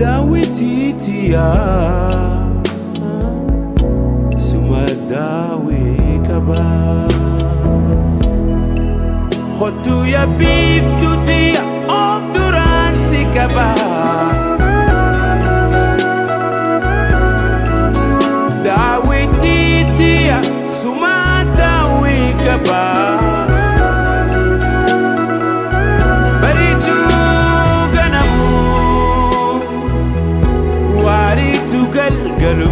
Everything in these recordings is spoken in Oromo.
daawwitiitiya suma daawwii qaba kottu yaa biiftuutiya of duraan si qaba daawwitiitiya suma daawwii qaba galgalu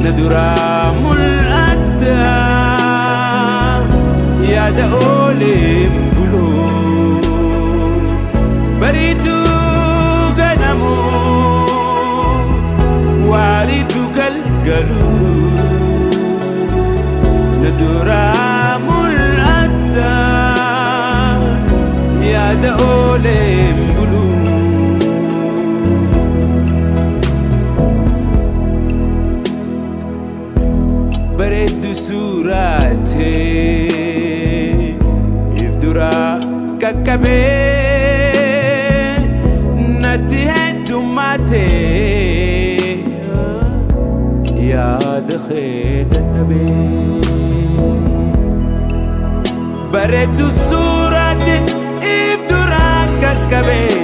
nadura mul'atta yaada ooleen bulu bariitu ganamu waariitu galgalu nadura mul'atta yaada ooleen bulu bareeddu suuraate if duraa qaqqabee natti heddummaate yaada kee dadhabee bareeddu suuraate if duraa qaqqabee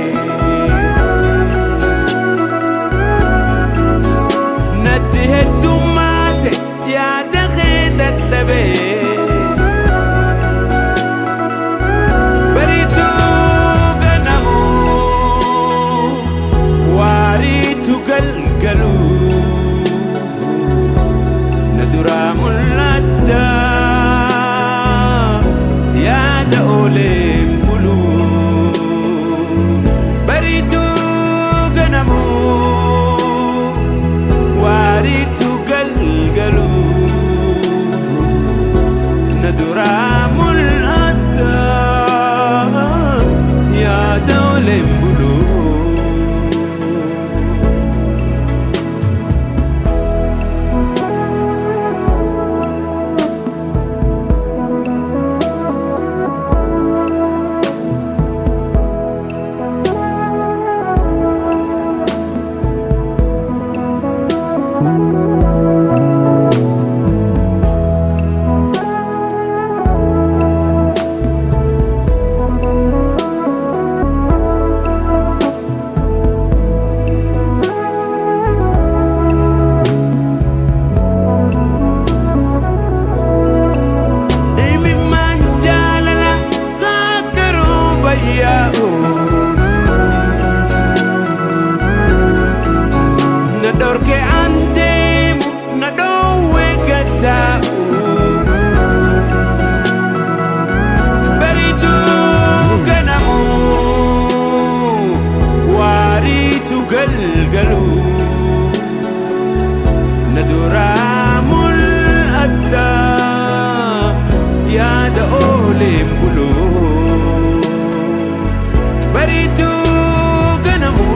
natti heddummaate yaada kee dadhabee bariitu ganamu waariitu galgalu nadura mul'atta yaada ooleen bulu bariitu ganamu waariitu galgalu nadura mul'atta yaada ooleen bulu na dorke andemu na dowe gatau baritu ganamu waritu galgalu nadura mul'atta yaada ooleen bulu baritu ganamu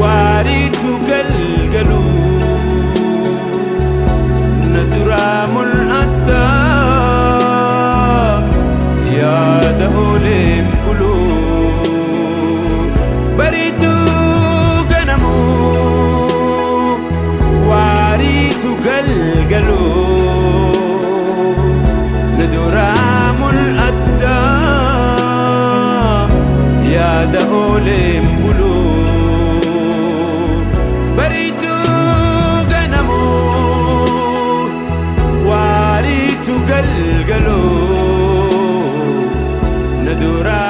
waariitu galgalu nadura mul'atta yaada ooleen bulu bariitu ganamu waariitu galgalu nadura mul'atta yaada ooleen bulu bariitu ganamu waariitu galgalu nadura